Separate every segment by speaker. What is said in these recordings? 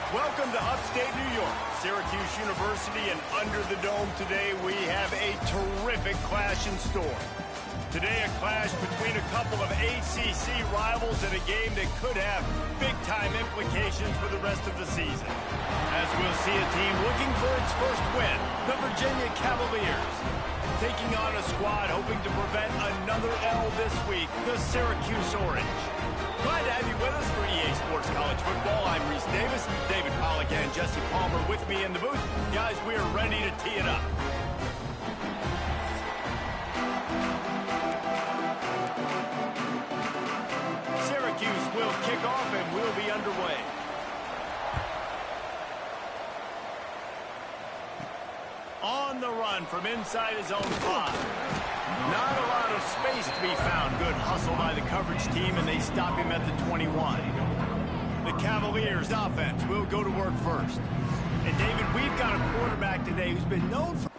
Speaker 1: Welcome to upstate New York, Syracuse University, and under the dome today we have a terrific clash in store. Today a clash between a couple of ACC rivals in a game that could have big-time implications for the rest of the season. As we'll see a team looking for its first win, the Virginia Cavaliers, taking on a squad hoping to prevent another L this week, the Syracuse Orange. Glad to have you with us for EA Sports College Football. I'm Reese Davis, David Pollack, and Jesse Palmer with me in the booth. Guys, we are ready to tee it up. Syracuse will kick off and we'll be underway. On the run from inside his own 5. Not a lot of space to be found. Good hustle by the coverage team, and they stop him at the 21. The Cavaliers offense will go to work first. And David, we've got a quarterback today who's been known for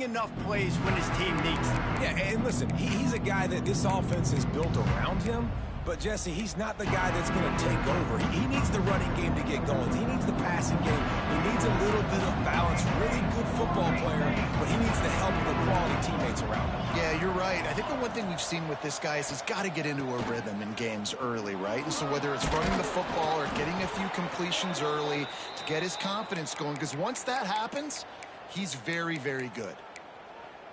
Speaker 1: enough plays when his team needs them.
Speaker 2: Yeah, and listen, he's a guy that this offense is built around him. But, Jesse, he's not the guy that's going to take over. He needs the running game to get going. He needs the passing game. He needs a little bit of balance. Really good football player, but he needs the help of the quality teammates around him.
Speaker 3: Yeah, you're right. I think the one thing we've seen with this guy is he's got to get into a rhythm in games early, right? And so whether it's running the football or getting a few completions early to get his confidence going, because once that happens, he's very, very good.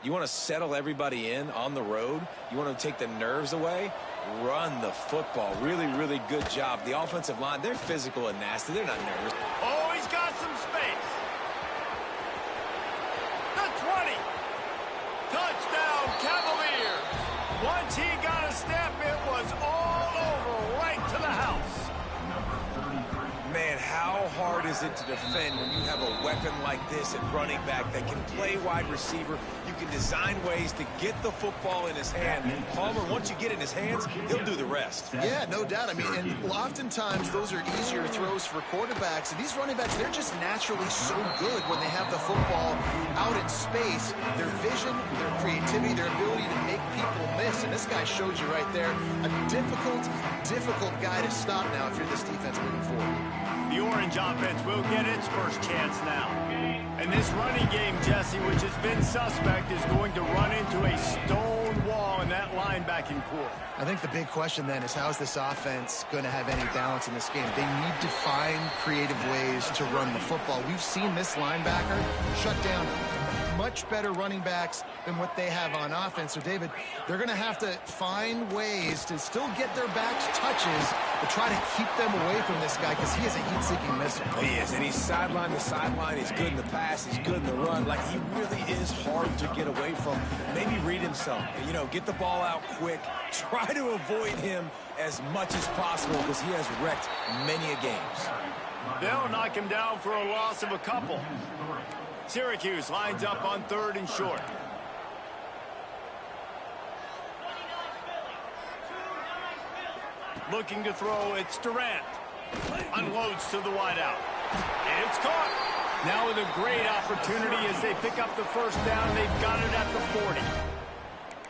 Speaker 2: You want to settle everybody in on the road? You want to take the nerves away? Run the football. Really, really good job. The offensive line, they're physical and nasty. They're not nervous.
Speaker 1: Oh, he's got some space. The 20. Touchdown, Cavaliers. Once he got a step, it was all over, right to the house.
Speaker 2: Man, how hard is it to defend when you have a weapon like this at running back that can play wide receiver? You can design ways to get the football in his hand. Palmer, once you get it in his hands, he'll do the rest.
Speaker 3: Yeah, no doubt. I mean, and oftentimes those are easier throws for quarterbacks. And these running backs, they're just naturally so good when they have the football out in space. Their vision, their creativity, their ability to make people miss. And this guy showed you right there, a difficult guy to stop now if you're this defense moving forward.
Speaker 1: The Orange offense will get its first chance now. And this running game, Jesse, which has been suspect, is going to run into a stone wall in that linebacking core.
Speaker 3: I think the big question then is how is this offense going to have any balance in this game? They need to find creative ways to run the football. We've seen this linebacker shut down much better running backs than what they have on offense. So, David, they're going to have to find ways to still get their backs touches, but try to keep them away from this guy because he is a heat-seeking missile.
Speaker 2: He is, and he's sideline to sideline. He's good in the pass. He's good in the run. Like, he really is hard to get away from. Maybe read him some. You know, get the ball out quick. Try to avoid him as much as possible because he has wrecked many a games.
Speaker 1: They'll knock him down for a loss of a couple. Syracuse lines up on 3rd and short. Looking to throw, it's Durant. Unloads to the wideout. It's caught. Now with a great opportunity as they pick up the first down. They've got it at the 40.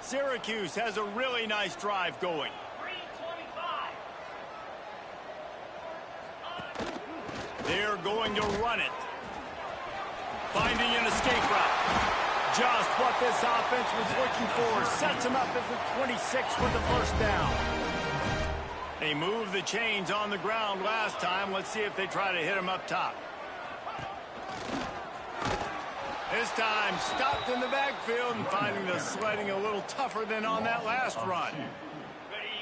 Speaker 1: Syracuse has a really nice drive going. They're going to run it. Finding an escape route. Just what this offense was looking for. Sets him up at the 26 with the first down. They moved the chains on the ground last time. Let's see if they try to hit him up top. This time stopped in the backfield and finding the sledding a little tougher than on that last run.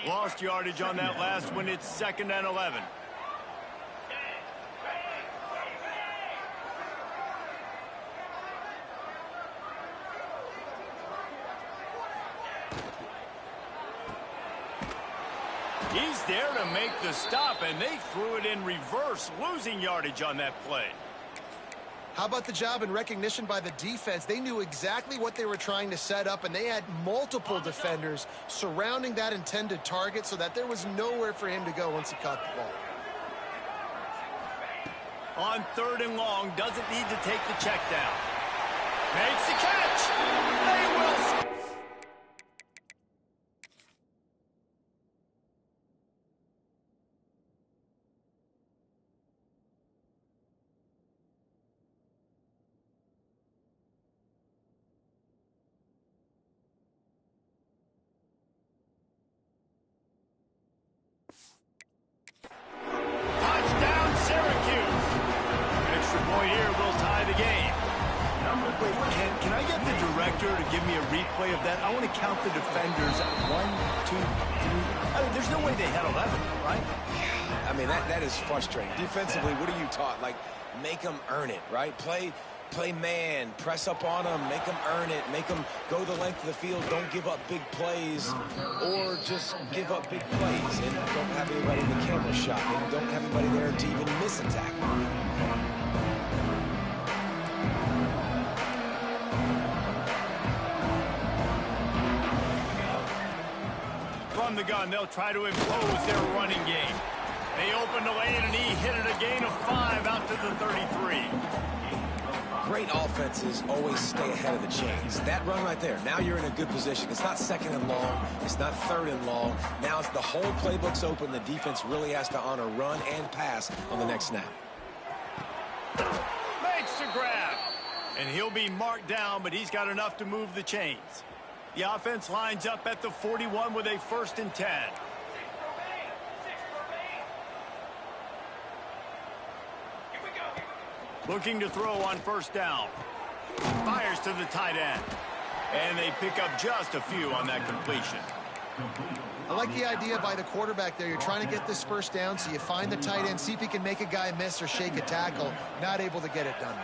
Speaker 1: Lost yardage on that last one. It's 2nd and 11. He's there to make the stop, and they threw it in reverse, losing yardage on that play.
Speaker 3: How about the job and recognition by the defense? They knew exactly what they were trying to set up, and they had multiple defenders surrounding that intended target so that there was nowhere for him to go once he caught the ball.
Speaker 1: On 3rd and long, doesn't need to take the check down. Makes the catch. They will. Touchdown, Syracuse. Extra point here will tie the game.
Speaker 4: Wait, can I get the director to give me a replay of that? I want to count the defenders. 1, 2, 3. I mean, there's no way they had 11, right?
Speaker 2: I mean, that is frustrating. Defensively, what are you taught? Like, make them earn it, right? Play man, press up on them, make them earn it, make them go the length of the field, don't give up big plays, or just give up big plays and don't have anybody in the camera shot and don't have anybody there to even miss a tackle.
Speaker 1: From the gun, they'll try to impose their running game. They open the lane, and he hit it a gain of 5 out to the 33.
Speaker 2: Great offenses always stay ahead of the chains. That run right there, now you're in a good position. It's not second and long. It's not third and long. Now it's the whole playbook's open. The defense really has to honor run and pass on the next snap.
Speaker 1: Makes the grab. And he'll be marked down, but he's got enough to move the chains. The offense lines up at the 41 with a 1st and 10. Looking to throw on 1st down. Fires to the tight end. And they pick up just a few on that completion.
Speaker 3: I like the idea by the quarterback there. You're trying to get this 1st down, so you find the tight end, see if he can make a guy miss or shake a tackle. Not able to get it done.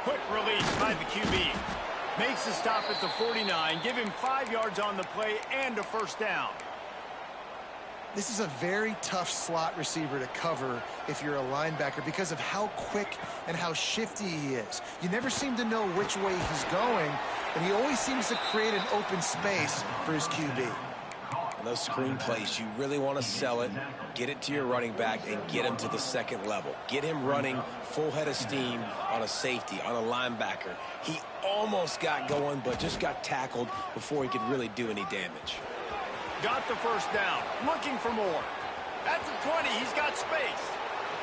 Speaker 1: Quick release by the QB. Makes the stop at the 49. Give him 5 yards on the play and a 1st down.
Speaker 3: This is a very tough slot receiver to cover if you're a linebacker because of how quick and how shifty he is. You never seem to know which way he's going, and he always seems to create an open space for his QB.
Speaker 2: And those screen plays, you really want to sell it, get it to your running back, and get him to the 2nd level. Get him running full head of steam on a safety, on a linebacker. He almost got going, but just got tackled before he could really do any damage.
Speaker 1: Got the 1st down. Looking for more. At the 20, he's got space.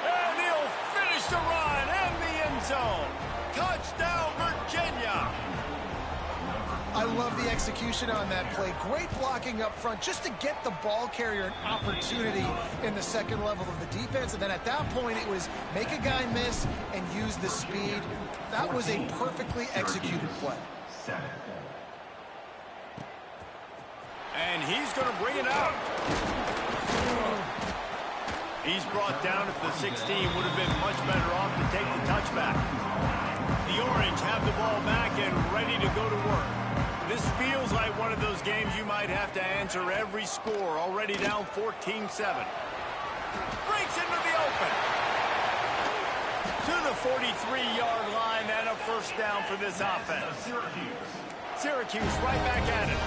Speaker 1: And he'll finish the run in the end zone. Touchdown, Virginia.
Speaker 3: I love the execution on that play. Great blocking up front just to get the ball carrier an opportunity in the 2nd level of the defense. And then at that point, it was make a guy miss and use the speed. That was a perfectly executed play.
Speaker 1: And he's going to bring it out. He's brought down at the 16. Would have been much better off to take the touchback. The Orange have the ball back and ready to go to work. This feels like one of those games you might have to answer every score. Already down 14-7. Breaks into the open. To the 43-yard line and a 1st down for this offense. Syracuse right back at it.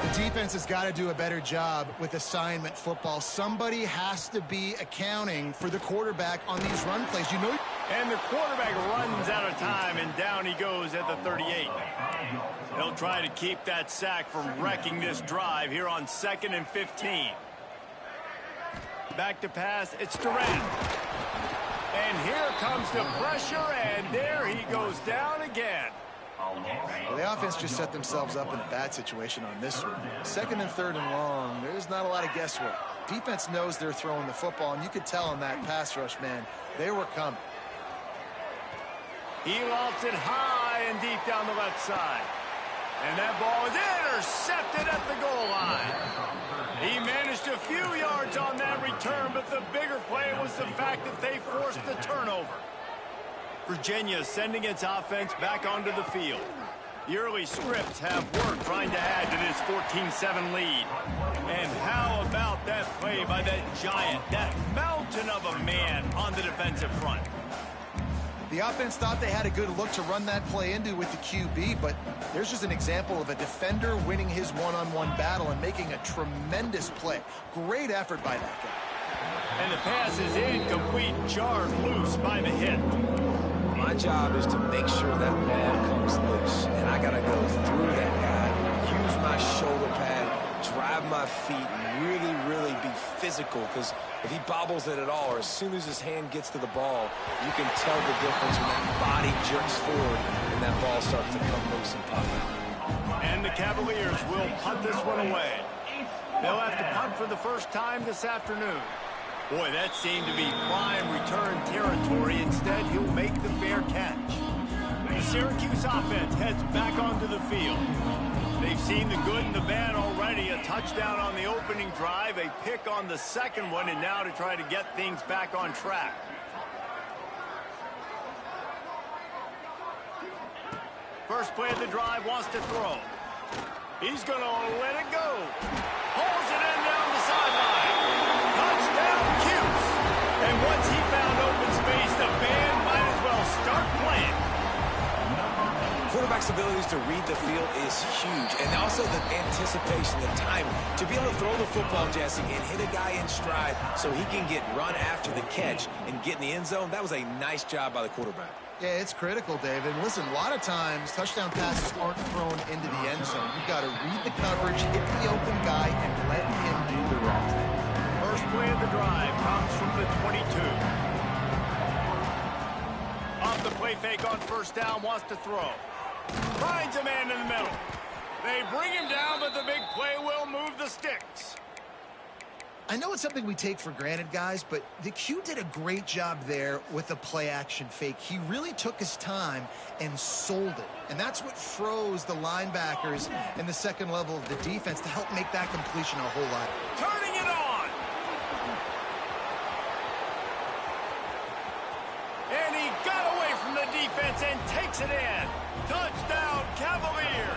Speaker 3: The defense has got to do a better job with assignment football. Somebody has to be accounting for the quarterback on these run plays. You know.
Speaker 1: And the quarterback runs out of time, and down he goes at the 38. He'll try to keep that sack from wrecking this drive here on 2nd and 15. Back to pass, it's Durant. And here comes the pressure, and there he goes down again.
Speaker 3: Well, the offense just set themselves up in a bad situation on this one. 2nd and 3rd and long, there's not a lot of guesswork. Defense knows they're throwing the football, and you could tell in that pass rush, man, they were coming.
Speaker 1: He lofts it high and deep down the left side. And that ball is intercepted at the goal line. He managed a few yards on that return, but the bigger play was the fact that they forced the turnover. Virginia sending its offense back onto the field. The early scripts have worked trying to add to this 14-7 lead. And how about that play by that giant, that mountain of a man on the defensive front?
Speaker 3: The offense thought they had a good look to run that play into with the QB, but there's just an example of a defender winning his one-on-one battle and making a tremendous play. Great effort by that guy.
Speaker 1: And the pass is incomplete, jarred loose by the hit.
Speaker 2: My job is to make sure that ball comes loose. And I got to go through that guy, use my shoulder pad, drive my feet, and really be physical. Because if he bobbles it at all, or as soon as his hand gets to the ball, you can tell the difference when that body jerks forward and that ball starts to come loose and pop out.
Speaker 1: And the Cavaliers will punt this one away. They'll have to punt for the first time this afternoon. Boy, that seemed to be prime return territory. Instead, he'll make the fair catch. The Syracuse offense heads back onto the field. They've seen the good and the bad already. A touchdown on the opening drive, a pick on the second one, and now to try to get things back on track. First play of the drive, wants to throw. He's going to let it go. Pulls it in down the sideline. Touchdown, Cuse. And once he found open space, the band might as well start playing.
Speaker 2: Quarterback's abilities to read the field is huge, and also the anticipation, the timing. To be able to throw the football, Jesse, and hit a guy in stride so he can get run after the catch and get in the end zone, that was a nice job by the quarterback.
Speaker 3: Yeah, it's critical, David. Listen, a lot of times, touchdown passes aren't thrown into the end zone. You've got to read the coverage, hit the open guy, and let him do the rest.
Speaker 1: First play of the drive comes from the 22. Off the play fake on first down, wants to throw. Finds a man in the middle. They bring him down, but the big play will move the sticks.
Speaker 3: I know it's something we take for granted, guys, but the Q did a great job there with the play-action fake. He really took his time and sold it. And that's what froze the linebackers in the second level of the defense to help make that completion a whole lot.
Speaker 1: Turning it on. And he got away from the defense and takes it in. Touchdown, Cavaliers.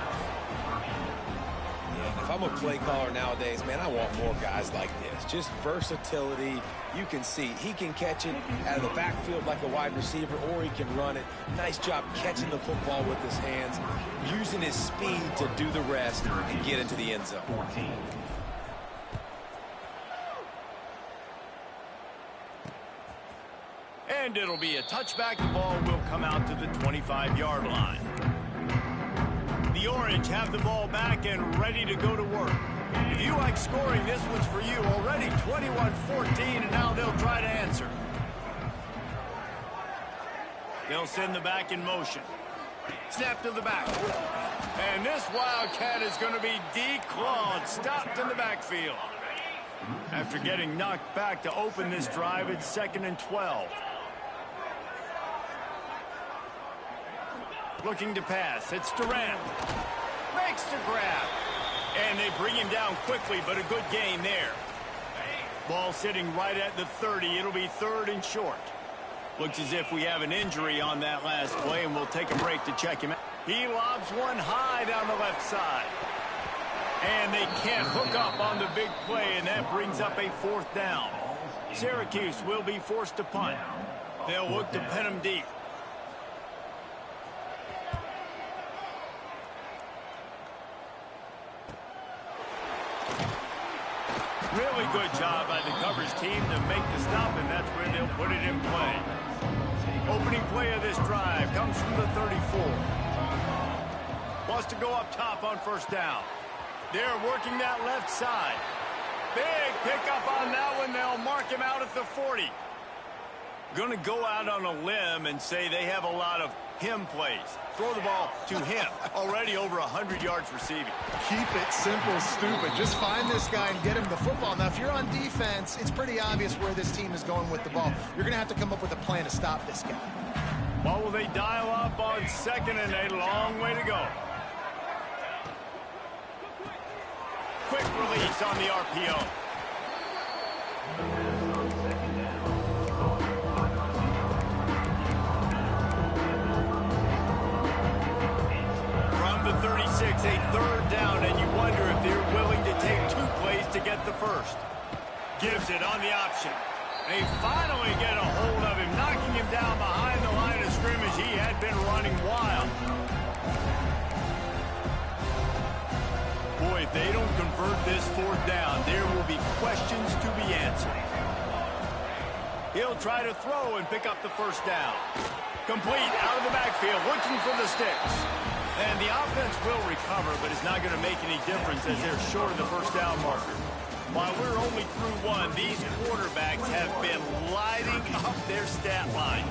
Speaker 2: If I'm a play caller nowadays, man, I want more guys like this. Just versatility. You can see he can catch it out of the backfield like a wide receiver, or he can run it. Nice job catching the football with his hands, using his speed to do the rest and get into the end zone.
Speaker 1: And it'll be a touchback. The ball will come out to the 25-yard line. The Orange have the ball back and ready to go to work. If you like scoring, this one's for you. Already 21-14, and now they'll try to answer. They'll send the back in motion. Snap to the back. And this Wildcat is going to be declawed, stopped in the backfield. After getting knocked back to open this drive, it's 2nd and 12. Looking to pass. It's Durant. Makes the grab. And they bring him down quickly, but a good gain there. Ball sitting right at the 30. It'll be 3rd and short. Looks as if we have an injury on that last play, and we'll take a break to check him out. He lobs one high down the left side. And they can't hook up on the big play, and that brings up a 4th down. Syracuse will be forced to punt. They'll look to pin him deep. Really good job by the coverage team to make the stop, and that's where they'll put it in play. Opening play of this drive comes from the 34. Wants to go up top on first down. They're working that left side. Big pickup on that one. They'll mark him out at the 40. Going to go out on a limb and say they have a lot of him plays. Throw the ball to him. Already over 100 yards receiving.
Speaker 3: Keep it simple, stupid. Just find this guy and get him the football. Now, if you're on defense, it's pretty obvious where this team is going with the ball. You're going to have to come up with a plan to stop this guy.
Speaker 1: Well, will they dial up on 2nd and a long way to go? Quick release on the RPO. From the 36, a 3rd down, and you wonder if they're willing to take 2 plays to get the first. Gives it on the option. They finally get a hold of him, knocking him down behind the line of scrimmage. He had been running wild. Boy, if they don't convert this 4th down, there will be questions to be answered. He'll try to throw and pick up the first down. Complete out of the backfield, looking for the sticks. And the offense will recover, but it's not going to make any difference as they're short of the first down marker. While we're only through one, these quarterbacks have been lighting up their stat line.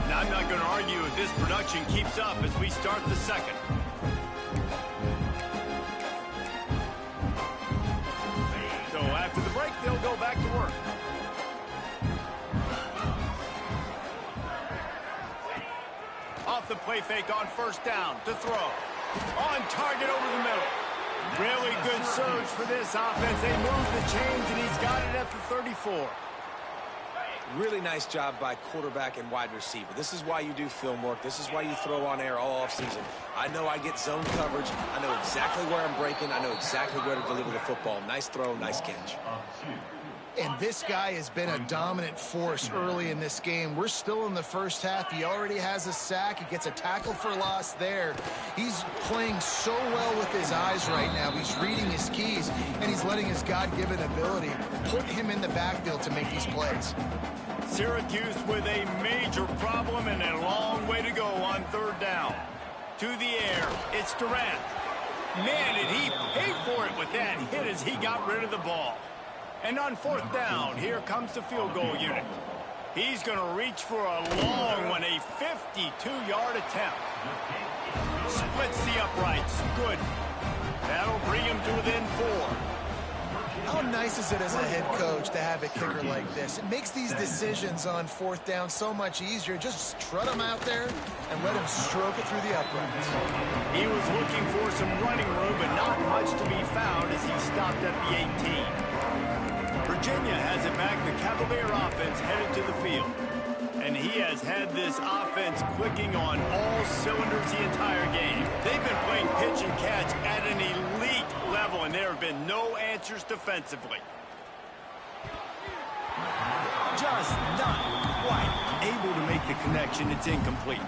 Speaker 1: Now, I'm not going to argue if this production keeps up as we start the second. So after the break, they'll go back to work. Off the play fake on first down to throw. On target over the middle. Really good surge for this offense. They move the chains, and he's got it at the 34.
Speaker 2: Really nice job by quarterback and wide receiver. This is why you do film work. This is why you throw on air all offseason. I know I get zone coverage. I know exactly where I'm breaking. I know exactly where to deliver the football. Nice throw, nice catch.
Speaker 3: And this guy has been a dominant force early in this game. We're still in the first half. He already has a sack. He gets a tackle for loss there. He's playing so well with his eyes right now. He's reading his keys, and he's letting his God-given ability put him in the backfield to make these plays.
Speaker 1: Syracuse with a major problem and a long way to go on third down. To the air, it's Durant. Man, did he pay for it with that hit as he got rid of the ball. And on fourth down, here comes the field goal unit. He's going to reach for a long one, a 52-yard attempt. Splits the uprights. Good. That'll bring him to within 4.
Speaker 3: How nice is it as a head coach to have a kicker like this? It makes these decisions on fourth down so much easier. Just strut him out there and let him stroke it through the uprights.
Speaker 1: He was looking for some running room, but not much to be found as he stopped at the 18. Virginia has it back. The Cavalier offense headed to the field. And he has had this offense clicking on all cylinders the entire game. They've been playing pitch and catch at an elite level, and there have been no answers defensively. Just not quite able to make the connection. It's incomplete.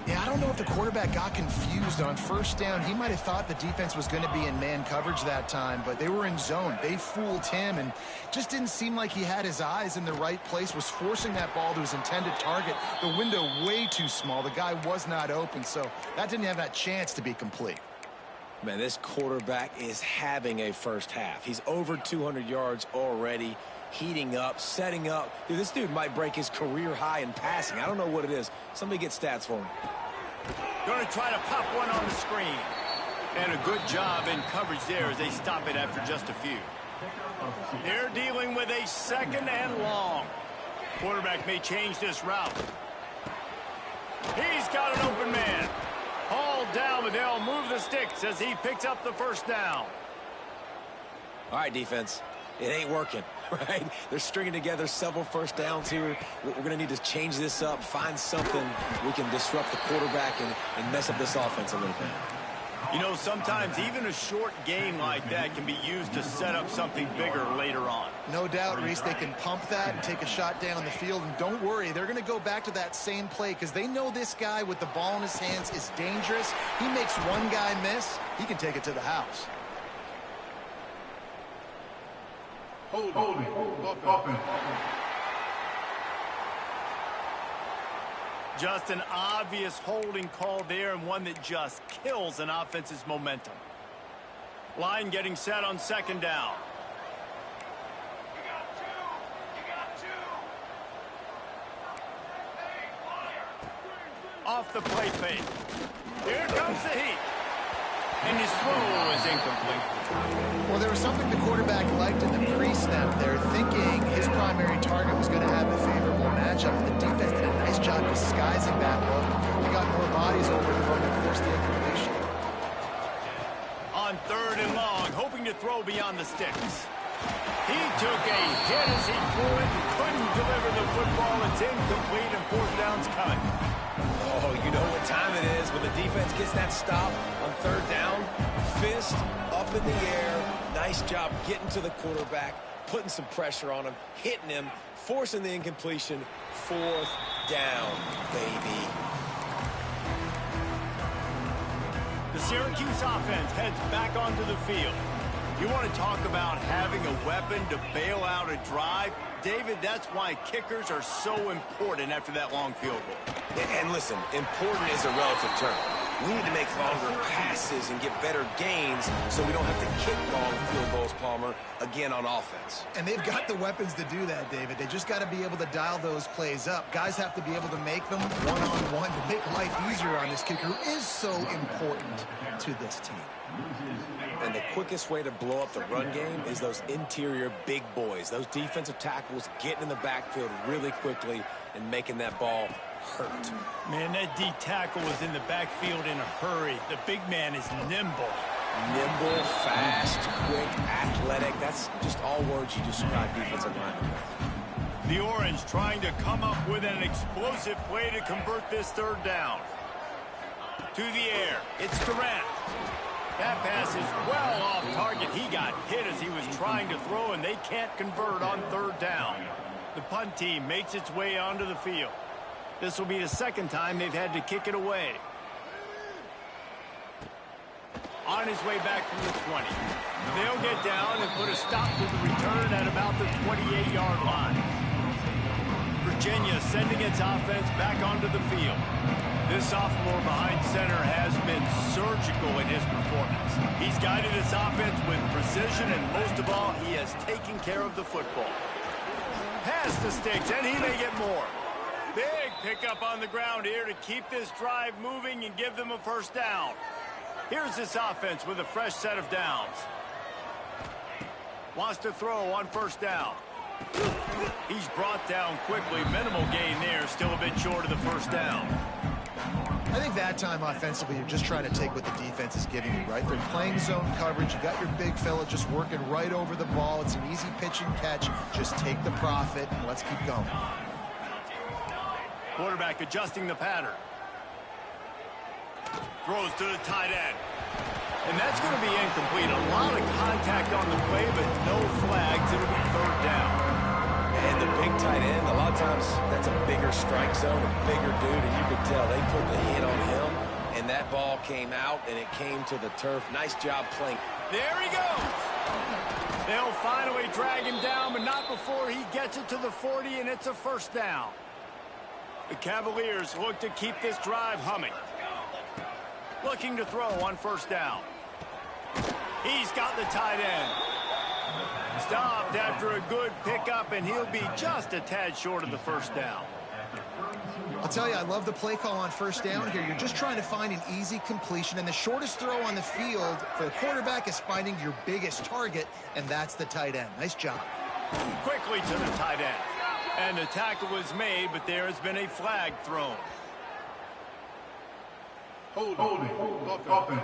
Speaker 3: Yeah, I don't know if the quarterback got confused on first down. He might have thought the defense was going to be in man coverage that time, but they were in zone. They fooled him and just didn't seem like he had his eyes in the right place, was forcing that ball to his intended target. The window way too small. The guy was not open, so that didn't have that chance to be complete.
Speaker 2: Man, this quarterback is having a first half. He's over 200 yards already, heating up, setting up. Dude, this dude might break his career high in passing. I don't know what it is. Somebody get stats for me.
Speaker 1: Going to try to pop one on the screen. And a good job in coverage there as they stop it after just a few. They're dealing with a second and long. Quarterback may change this route. He's got an open man. Hauled down, but they'll move the sticks as he picks up the first down.
Speaker 2: All right, defense. It ain't working, right? They're stringing together several first downs here. We're going to need to change this up, find something we can disrupt the quarterback and mess up this offense a little bit.
Speaker 1: You know, sometimes even a short game like that can be used to set up something bigger later on.
Speaker 3: No doubt, Reese, they can pump that and take a shot down the field. And don't worry, they're going to go back to that same play because they know this guy with the ball in his hands is dangerous. He makes one guy miss, he can take it to the house.
Speaker 5: Open.
Speaker 1: Just an obvious holding call there, and one that just kills an offense's momentum. Line getting set on second down. Off the play fake. Here comes the heat. And his throw is incomplete.
Speaker 3: Well, there was something the quarterback liked in the pre-snap there, thinking his primary target was going to have a favorable matchup. The defense did a nice job disguising that look. They got more bodies over the road and forced the incompletion.
Speaker 1: On third and long, hoping to throw beyond the sticks. He took a hit as he threw it and couldn't deliver the football. It's incomplete and fourth down's coming.
Speaker 2: Oh, you know what time it is when the defense gets that stop on third down. Fist up in the air. Nice job getting to the quarterback, putting some pressure on him, hitting him, forcing the incompletion. Fourth down, baby.
Speaker 1: The Syracuse offense heads back onto the field. You want to talk about having a weapon to bail out a drive? David, that's why kickers are so important after that long field goal.
Speaker 2: And listen, important is a relative term. We need to make longer passes and get better gains so we don't have to kick long field goals, Palmer, again on offense.
Speaker 3: And they've got the weapons to do that, David. They just got to be able to dial those plays up. Guys have to be able to make them one-on-one to make life easier on this kicker, who is so important to this team.
Speaker 2: And the quickest way to blow up the run game is those interior big boys, those defensive tackles getting in the backfield really quickly and making that ball hurt.
Speaker 1: Man, that D tackle was in the backfield in a hurry. The big man is nimble.
Speaker 2: Nimble, fast, quick, athletic. That's just all words you describe defensive linemen with.
Speaker 1: The Orange trying to come up with an explosive play to convert this third down. To the air, it's Durant. That pass is well off target. He got hit as he was trying to throw, and they can't convert on third down. The punt team makes its way onto the field. This will be the second time they've had to kick it away. On his way back from the 20. They'll get down and put a stop to the return at about the 28-yard line. Virginia sending its offense back onto the field. This sophomore behind center has been surgical in his performance. He's guided his offense with precision, and most of all, he has taken care of the football. Pass the sticks, and he may get more. Big pickup on the ground here to keep this drive moving and give them a first down. Here's this offense with a fresh set of downs. Wants to throw on first down. He's brought down quickly. Minimal gain there, still a bit short of the first down.
Speaker 3: I think that time offensively, you're just trying to take what the defense is giving you, right? They're playing zone coverage. You got your big fella just working right over the ball. It's an easy pitch and catch. Just take the profit and let's keep going.
Speaker 1: Quarterback adjusting the pattern. Throws to the tight end. And that's going to be incomplete. A lot of contact on the play, but no flags. It'll be third down.
Speaker 2: And the big tight end, a lot of times that's a bigger strike zone, a bigger dude, and you could tell they put the hit on him, and that ball came out, and it came to the turf. Nice job playing.
Speaker 1: There he goes. They'll finally drag him down, but not before he gets it to the 40, and it's a first down. The Cavaliers look to keep this drive humming. Looking to throw on first down. He's got the tight end. Stopped after a good pickup, and he'll be just a tad short of the first down.
Speaker 3: I'll tell you, I love the play call on first down here. You're just trying to find an easy completion, and the shortest throw on the field for the quarterback is finding your biggest target, and that's the tight end. Nice job.
Speaker 1: Quickly to the tight end. And the tackle was made, but there has been a flag thrown.
Speaker 5: Holding. Offense.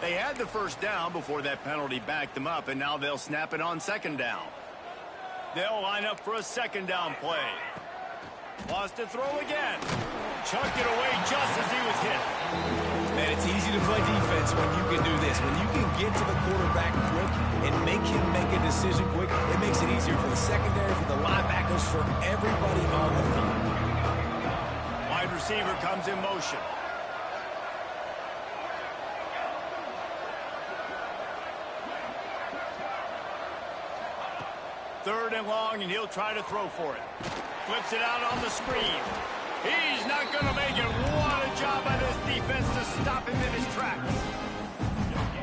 Speaker 1: They had the first down before that penalty backed them up, and now they'll snap it on second down. They'll line up for a second down play. Wants to throw again. Chucked it away just as he was hit.
Speaker 2: Man, it's easy to play defense when you can do this. When you can get to the quarterback quick and make him make a decision quick, it makes it easier for the secondary, for the linebackers, for everybody on the field.
Speaker 1: Wide receiver comes in motion. Third and long, and he'll try to throw for it. Flips it out on the screen. He's not going to make it. What a job by this defense to stop him in his tracks.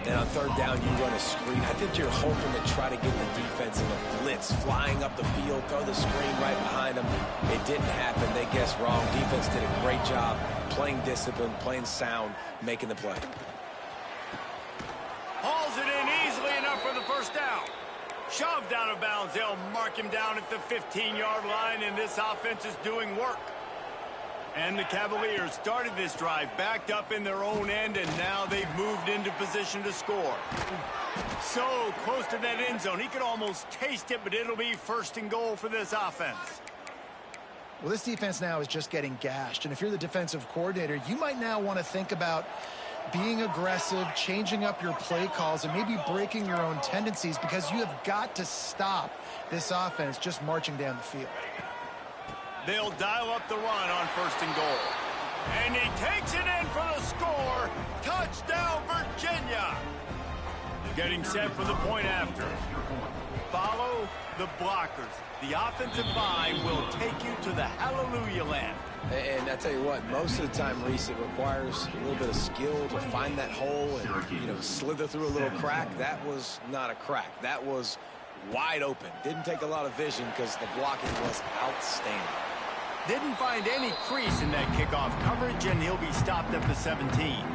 Speaker 2: And on third down, you run a screen. I think you're hoping to try to get the defense in a blitz, flying up the field, throw the screen right behind them. It didn't happen. They guessed wrong. Defense did a great job playing discipline, playing sound, making the play.
Speaker 1: Hauls it in easily enough for the first down. Shoved out of bounds. They'll mark him down at the 15-yard line, and this offense is doing work. And the Cavaliers started this drive backed up in their own end, and now they've moved into position to score. So close to that end zone. He could almost taste it, but it'll be first and goal for this offense.
Speaker 3: Well, this defense now is just getting gashed, and if you're the defensive coordinator, you might now want to think about being aggressive, changing up your play calls, and maybe breaking your own tendencies, because you have got to stop this offense just marching down the field.
Speaker 1: They'll dial up the run on first and goal. And he takes it in for the score. Touchdown, Virginia. Getting set for the point after. Follow the blockers. The offensive line will take you to the hallelujah land.
Speaker 2: And I tell you what, most of the time, Reese, it requires a little bit of skill to find that hole and, slither through a little crack. That was not a crack. That was wide open. Didn't take a lot of vision because the blocking was outstanding.
Speaker 1: Didn't find any crease in that kickoff coverage, and he'll be stopped at the 17.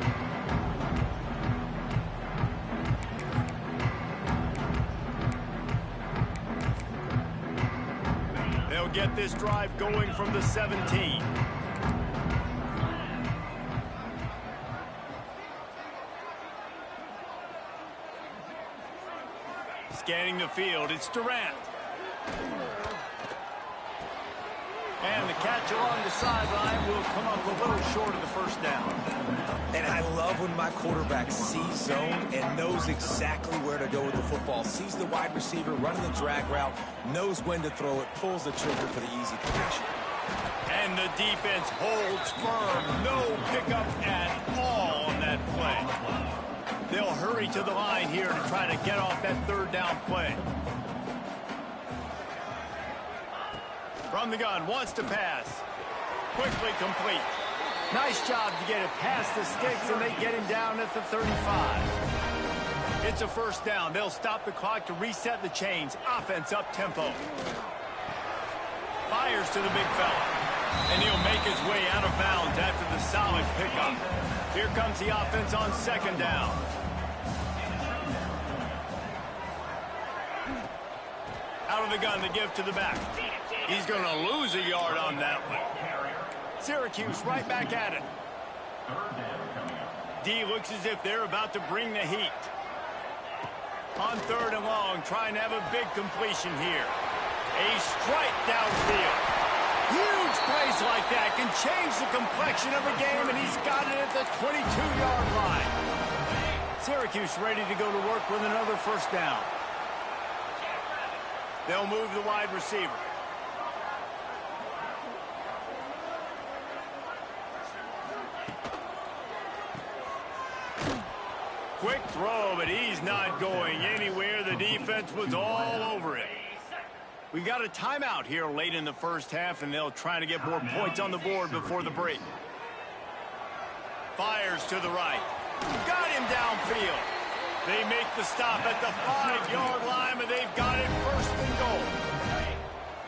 Speaker 1: They'll get this drive going from the 17. Scanning the field, it's Durant. And the catch along the sideline will come up a little short of the first down.
Speaker 2: And I love when my quarterback sees zone and knows exactly where to go with the football. Sees the wide receiver running the drag route, knows when to throw it, pulls the trigger for the easy connection.
Speaker 1: And the defense holds firm. No pickup at all on that play. They'll hurry to the line here to try to get off that third down play. From the gun, wants to pass. Quickly complete. Nice job to get it past the sticks, and they get him down at the 35. It's a first down. They'll stop the clock to reset the chains. Offense up tempo. Fires to the big fella. And he'll make his way out of bounds after the solid pickup. Here comes the offense on second down. Out of the gun to give to the back. He's going to lose a yard on that one. Syracuse right back at it. D looks as if they're about to bring the heat. On third and long, trying to have a big completion here. A strike downfield. Huge plays like that can change the complexion of a game, and he's got it at the 22-yard line. Syracuse ready to go to work with another first down. They'll move the wide receiver. Quick throw, but he's not going anywhere. The defense was all over it. We got a timeout here late in the first half, and they'll try to get more points on the board before the break. Fires to the right. Got him downfield. They make the stop at the 5-yard line, but they've got it first and goal.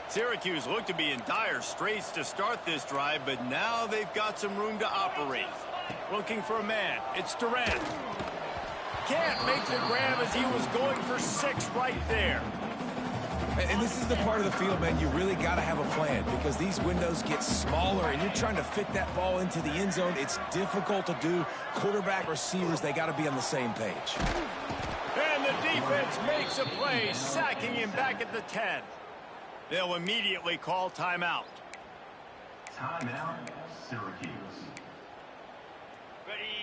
Speaker 1: Syracuse looked to be in dire straits to start this drive, but now they've got some room to operate. Looking for a man. It's Durant. Can't make the grab as he was going for 6 right there.
Speaker 2: And this is the part of the field, man, you really got to have a plan because these windows get smaller and you're trying to fit that ball into the end zone. It's difficult to do. Quarterback, receivers, they got to be on the same page.
Speaker 1: And the defense makes a play, sacking him back at the 10. They'll immediately call timeout.
Speaker 5: Timeout, Syracuse.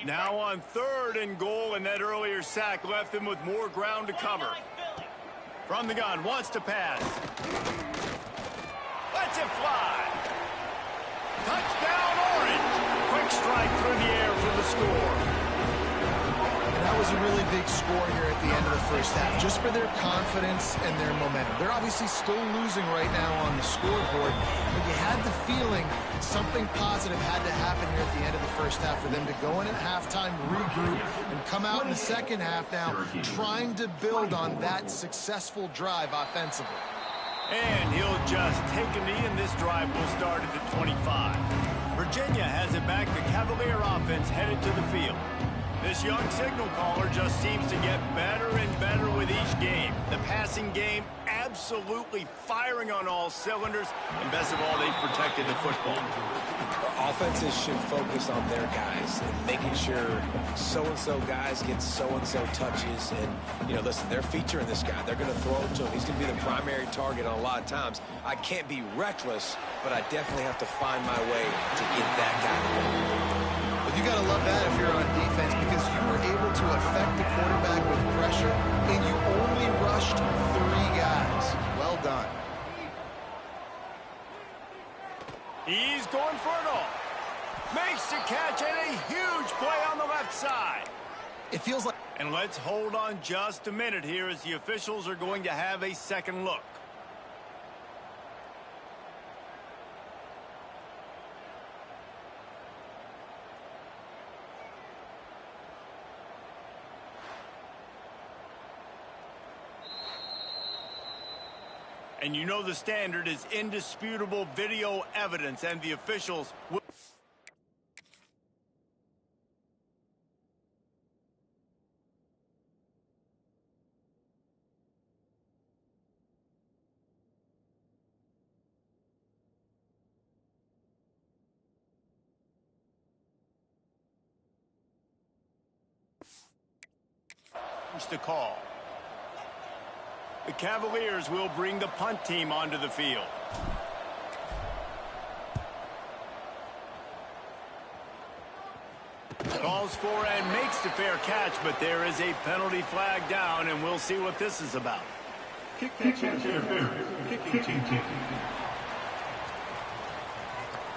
Speaker 1: Now on third and goal, and that earlier sack left them with more ground to cover. From the gun, wants to pass. Lets it fly. Touchdown, Orange. Quick strike through the air for the score.
Speaker 3: And that was a really big score here at the end of the first half, just for their confidence and their momentum. They're obviously still losing right now on the scoreboard, but you had the feeling something positive had to happen here at the end of the first half for them to go in at halftime, regroup, and come out in the second half now trying to build on that successful drive offensively.
Speaker 1: And he'll just take a knee, and this drive will start at the 25. Virginia has it back. The Cavalier offense headed to the field. This young signal caller just seems to get better and better with each game. The passing game absolutely firing on all cylinders, and best of all, they've protected the football.
Speaker 2: Offenses should focus on their guys and making sure so-and-so guys get so-and-so touches. And, listen, they're featuring this guy. They're going to throw it to him. He's going to be the primary target on a lot of times. I can't be reckless, but I definitely have to find my way to get that guy the ball.
Speaker 3: You got to love that if you're on defense because you were able to affect the quarterback with pressure and you only rushed 3 guys. Well done.
Speaker 1: He's going for it all. Makes the catch and a huge play on the left side.
Speaker 3: It feels like...
Speaker 1: And let's hold on just a minute here as the officials are going to have a second look. And you know the standard is indisputable video evidence, and the officials will... the call. The Cavaliers will bring the punt team onto the field. Calls for and makes the fair catch, but there is a penalty flag down, and we'll see what this is about.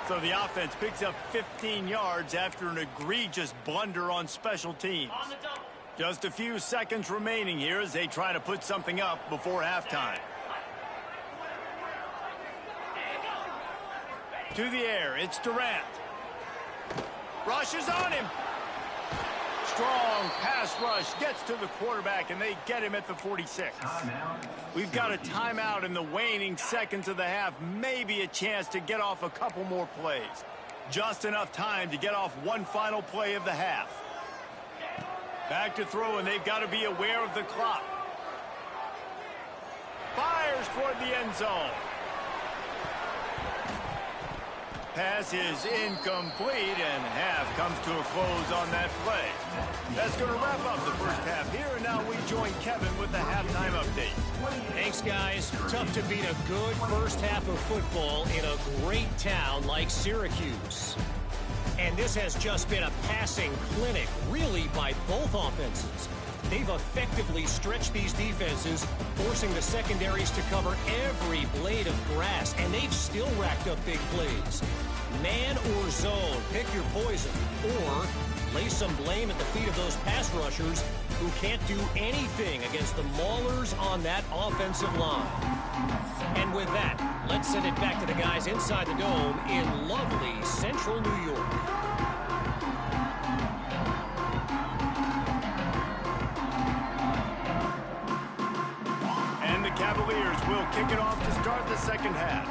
Speaker 1: So the offense picks up 15 yards after an egregious blunder on special teams. Just a few seconds remaining here as they try to put something up before halftime. To the air, it's Durant. Rushes on him. Strong pass rush gets to the quarterback, and they get him at the 46. We've got a timeout in the waning seconds of the half. Maybe a chance to get off a couple more plays. Just enough time to get off one final play of the half. Back to throw, and they've got to be aware of the clock. Fires toward the end zone. Pass is incomplete, and half comes to a close on that play. That's going to wrap up the first half here, and now we join Kevin with the halftime update.
Speaker 6: Thanks, guys. Tough to beat a good first half of football in a great town like Syracuse. And this has just been a passing clinic, really, by both offenses. They've effectively stretched these defenses, forcing the secondaries to cover every blade of grass, and they've still racked up big plays. Man or zone, pick your poison, or lay some blame at the feet of those pass rushers who can't do anything against the maulers on that offensive line. And with that, let's send it back to the guys inside the dome in lovely central New York.
Speaker 1: And the Cavaliers will kick it off to start the second half.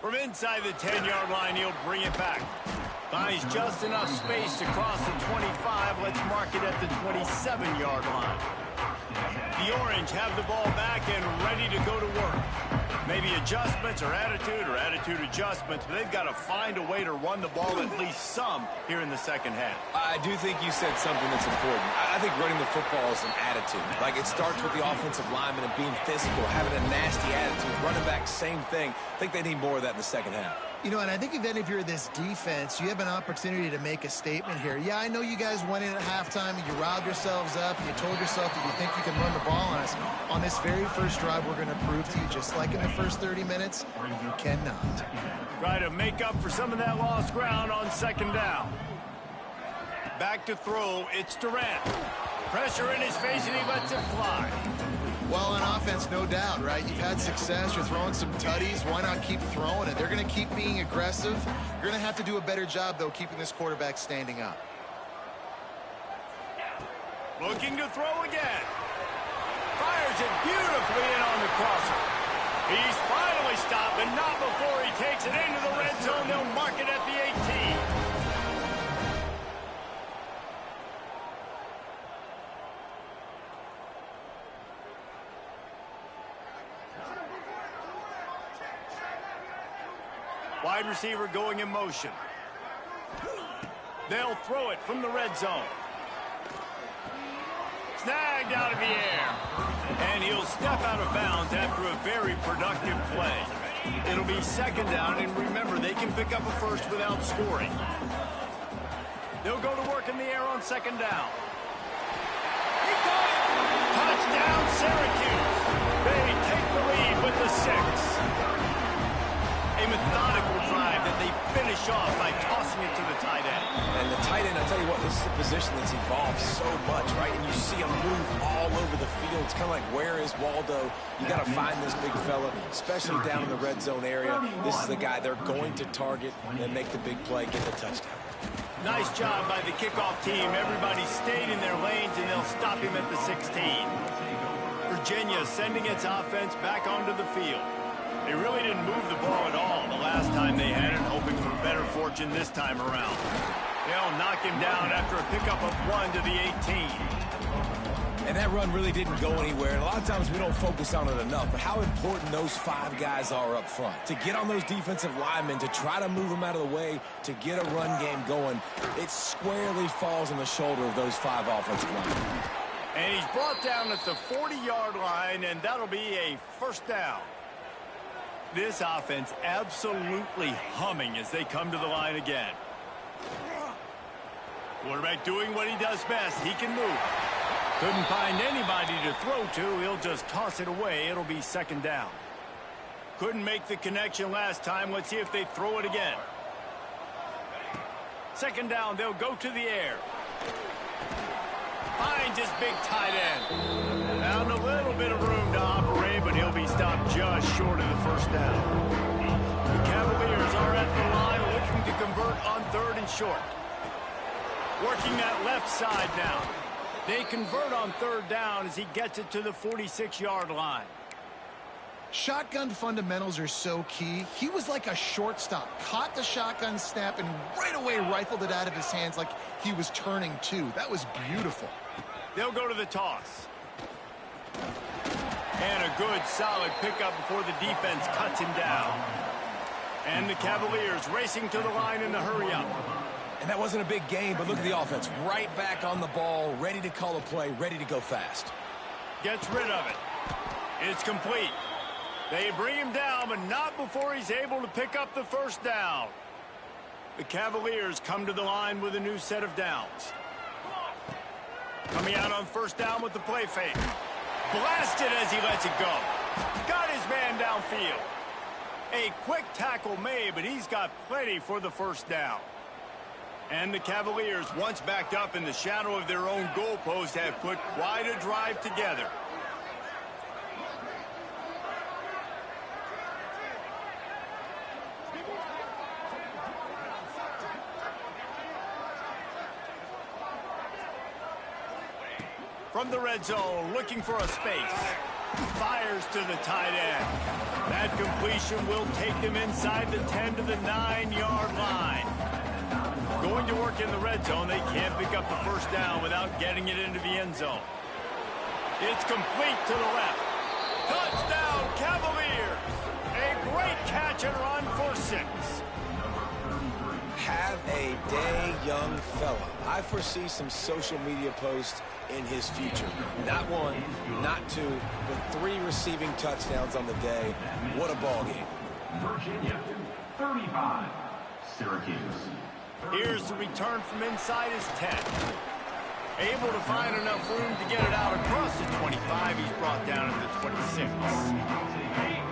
Speaker 1: From inside the 10-yard line, he'll bring it back. Finds just enough space to cross the 25. Let's mark it at the 27-yard line. The Orange have the ball back and ready to go to work. Maybe adjustments or attitude adjustments, but they've got to find a way to run the ball at least some here in the second half.
Speaker 2: I do think you said something that's important. I think running the football is an attitude. Like, it starts with the offensive lineman and being physical, having a nasty attitude. Running back, same thing. I think they need more of that in the second half.
Speaker 3: You know, and I think then if you're this defense, you have an opportunity to make a statement here. Yeah, I know you guys went in at halftime and you riled yourselves up and you told yourself that you think you can run the ball on us. On this very first drive, we're going to prove to you, just like in the first 30 minutes, you cannot.
Speaker 1: Try to make up for some of that lost ground on second down. Back to throw, it's Durant. Pressure in his face and he lets it fly.
Speaker 3: Well, on offense, no doubt, right? You've had success. You're throwing some tutties. Why not keep throwing it? They're going to keep being aggressive. You're going to have to do a better job, though, keeping this quarterback standing up.
Speaker 1: Looking to throw again. Fires it beautifully in on the crosser. He's finally stopped, but not before he takes it into the red zone. They'll mark it at the 18. Wide receiver going in motion. They'll throw it from the red zone. Snagged out of the air. And he'll step out of bounds after a very productive play. It'll be second down, and remember, they can pick up a first without scoring. They'll go to work in the air on second down. He caught it! Touchdown, Syracuse. They take the lead with the 6. finish off by tossing it to the tight end.
Speaker 2: And the tight end, I tell you what, this is a position that's evolved so much, right? And you see him move all over the field. It's kind of like, where is Waldo? You got to find this big fella, especially down in the red zone area. This is the guy they're going to target and make the big play, get the touchdown.
Speaker 1: Nice job by the kickoff team. Everybody stayed in their lanes, and they'll stop him at the 16. Virginia sending its offense back onto the field. They really didn't move the ball at all the last time they had it, hoping for better fortune this time around. They'll knock him down after a pickup of 1 to the 18.
Speaker 2: And that run really didn't go anywhere. And a lot of times we don't focus on it enough, but how important those 5 guys are up front. To get on those defensive linemen, to try to move them out of the way, to get a run game going, it squarely falls on the shoulder of those 5 offensive linemen.
Speaker 1: And he's brought down at the 40-yard line, and that'll be a first down. This offense absolutely humming as they come to the line again. Quarterback doing what he does best. He can move. Couldn't find anybody to throw to. He'll just toss it away. It'll be second down. Couldn't make the connection last time. Let's see if they throw it again. Second down, they'll go to the air. Finds his big tight end. Found a little bit of room to operate, but he'll be stopped just short of the first down. The Cavaliers are at the line looking to convert on 3rd and short. Working that left side now. They convert on 3rd down as he gets it to the 46-yard line.
Speaker 3: Shotgun fundamentals are so key. He was like a shortstop. Caught the shotgun snap and right away rifled it out of his hands like he was turning two. That was beautiful.
Speaker 1: They'll go to the toss. And a good, solid pickup before the defense cuts him down. And the Cavaliers racing to the line in the hurry-up.
Speaker 2: And that wasn't a big gain, but look at the offense. Right back on the ball, ready to call a play, ready to go fast.
Speaker 1: Gets rid of it. It's complete. They bring him down, but not before he's able to pick up the first down. The Cavaliers come to the line with a new set of downs. Coming out on first down with the play fake. Blasted as he lets it go. Got his man downfield. A quick tackle made, but he's got plenty for the first down. And the Cavaliers, once backed up in the shadow of their own goalpost, have put quite a drive together. From the red zone, looking for a space. Fires to the tight end. That completion will take them inside the 10 to the 9-yard line. Going to work in the red zone, they can't pick up the first down without getting it into the end zone. It's complete to the left. Touchdown, Cavaliers! A great catch and run for 6.
Speaker 2: Have a day, young fella. I foresee some social media posts in his future. Not 1, not 2, but 3 receiving touchdowns on the day. What a ball game.
Speaker 5: Virginia, 35, Syracuse.
Speaker 1: Here's the return from inside his 10. Able to find enough room to get it out across the 25. He's brought down at the 26.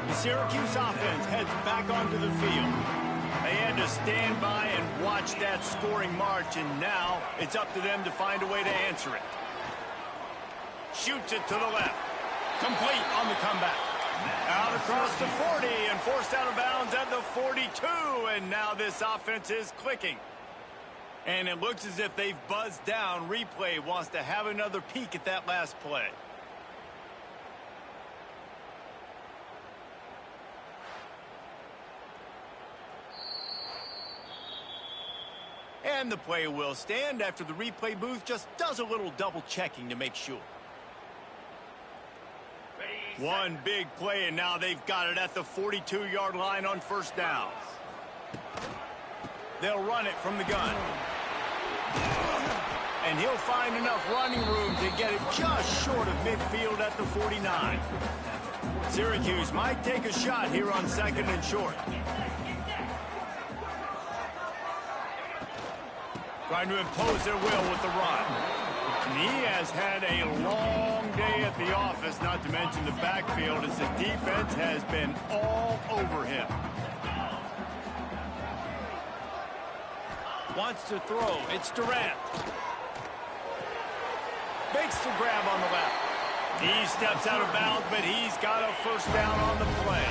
Speaker 1: The Syracuse offense heads back onto the field. They had to stand by and watch that scoring march, and now it's up to them to find a way to answer it. Shoots it to the left. Complete on the comeback. Out across the 40 and forced out of bounds at the 42, and now this offense is clicking. And it looks as if they've buzzed down. Replay wants to have another peek at that last play. And the play will stand after the replay booth just does a little double checking to make sure. One big play, and now they've got it at the 42-yard line on first down. They'll run it from the gun. And he'll find enough running room to get it just short of midfield at the 49. Syracuse might take a shot here on 2nd and short. Trying to impose their will with the run. And he has had a long day at the office, not to mention the backfield, as the defense has been all over him. Wants to throw. It's Durant. Makes the grab on the left. He steps out of bounds, but he's got a first down on the play.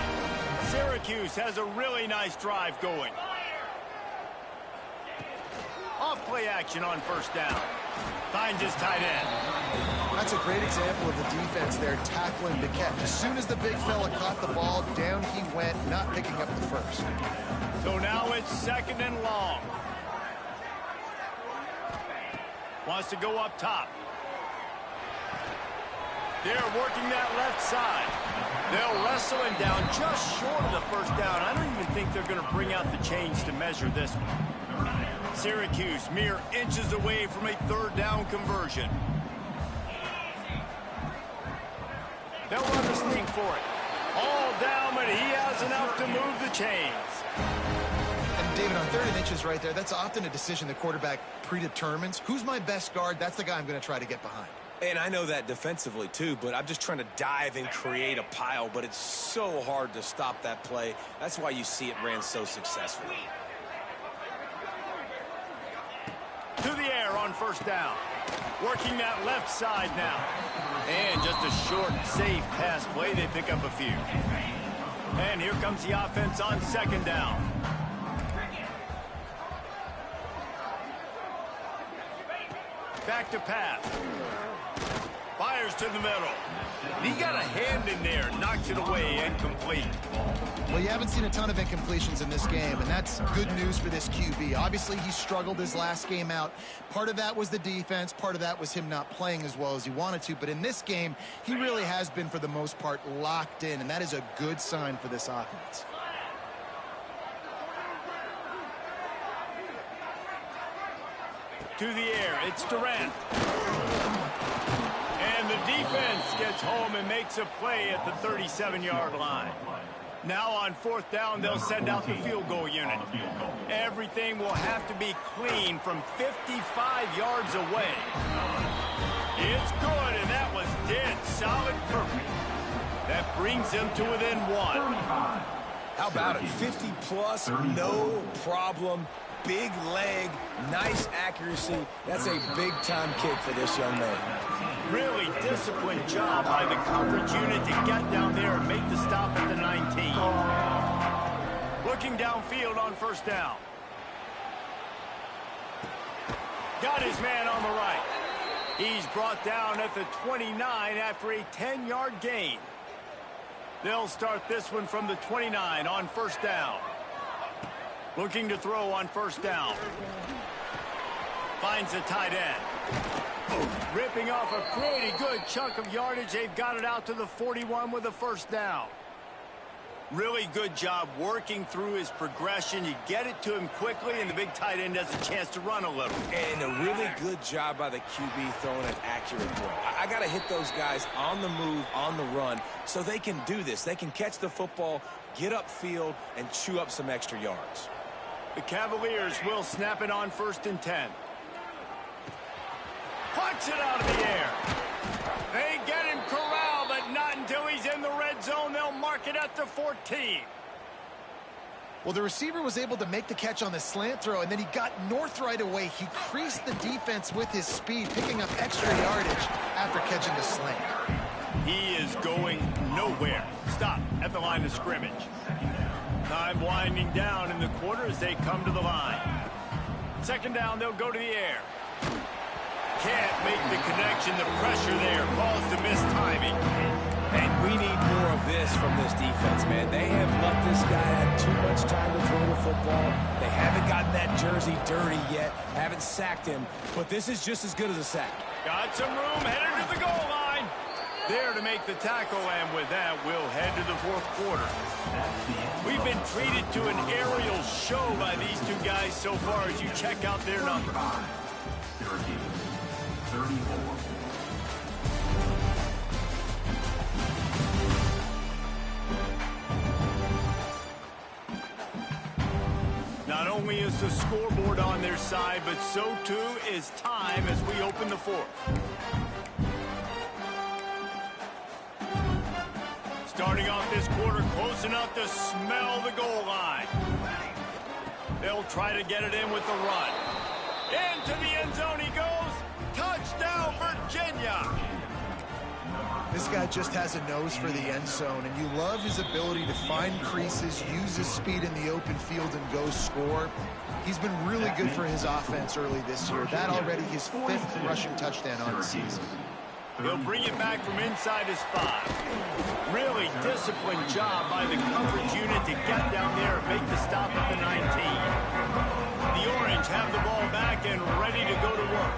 Speaker 1: Syracuse has a really nice drive going. Off play action on first down. Finds his tight end.
Speaker 3: That's a great example of the defense there tackling the catch. As soon as the big fella caught the ball, down he went, not picking up the first.
Speaker 1: So now it's second and long. Wants to go up top. They're working that left side. They'll wrestle him down just short of the first down. I don't even think they're going to bring out the chains to measure this one. Syracuse mere inches away from a third down conversion. They'll run the sneak for it. All down, but he has enough to move the chains.
Speaker 3: And David, on 3rd and inches right there, that's often a decision the quarterback predetermines. Who's my best guard? That's the guy I'm going to try to get behind.
Speaker 2: And I know that defensively, too, but I'm just trying to dive and create a pile, but it's so hard to stop that play. That's why you see it ran so successfully.
Speaker 1: To the air on first down. Working that left side now. And just a short, safe pass play. They pick up a few. And here comes the offense on second down. Back to pass. Fires to the middle. He got a hand in there, knocks it away, incomplete.
Speaker 3: Well, you haven't seen a ton of incompletions in this game, and that's good news for this QB. Obviously, he struggled his last game out. Part of that was the defense. Part of that was him not playing as well as he wanted to. But in this game, he really has been, for the most part, locked in, and that is a good sign for this offense.
Speaker 1: To the air, it's Durant. And the defense gets home and makes a play at the 37-yard line. Now on fourth down, they'll send out the field goal unit. Everything will have to be clean from 55 yards away. It's good, and that was dead solid perfect. That brings them to within one.
Speaker 2: How about it? 50-plus, no problem. Big leg, nice accuracy. That's a big-time kick for this young man.
Speaker 1: Really disciplined job by the coverage unit to get down there and make the stop at the 19. Looking downfield on first down. Got his man on the right. He's brought down at the 29 after a 10-yard gain. They'll start this one from the 29 on first down. Looking to throw on first down. Finds the tight end. Ripping off a pretty good chunk of yardage. They've got it out to the 41 with a first down. Really good job working through his progression. You get it to him quickly, and the big tight end has a chance to run a little.
Speaker 2: And a really good job by the QB throwing an accurate throw. I got to hit those guys on the move, on the run, so they can do this. They can catch the football, get upfield, and chew up some extra yards.
Speaker 1: The Cavaliers will snap it on 1st and 10. Punts it out of the air. They get him corralled, but not until he's in the red zone. They'll mark it at the 14.
Speaker 3: Well, the receiver was able to make the catch on the slant throw, and then he got north right away. He creased the defense with his speed, picking up extra yardage after catching the slant.
Speaker 1: He is going nowhere. Stop at the line of scrimmage. Time winding down in the quarter as they come to the line. Second down, they'll go to the air. Can't make the connection. The pressure there caused the missed timing.
Speaker 2: And we need more of this from this defense, man. They have let this guy have too much time to throw the football. They haven't gotten that jersey dirty yet, haven't sacked him, but this is just as good as a sack.
Speaker 1: Got some room, headed to the goal line. There to make the tackle, and with that, we'll head to the fourth quarter. We've been treated to an aerial show by these two guys so far as you check out their numbers.
Speaker 5: Syracuse, 34.
Speaker 1: Not only is the scoreboard on their side, but so too is time as we open the fourth. Starting off this quarter close enough to smell the goal line. They'll try to get it in with the run. Into the end zone he goes. Touchdown, Virginia.
Speaker 3: This guy just has a nose for the end zone, and you love his ability to find creases, use his speed in the open field, and go score. He's been really good for his offense early this year. That already his 5th rushing touchdown on the season.
Speaker 1: He'll bring it back from inside his 5. Really disciplined job by the coverage unit to get down there and make the stop at the 19. The Orange have the ball back and ready to go to work.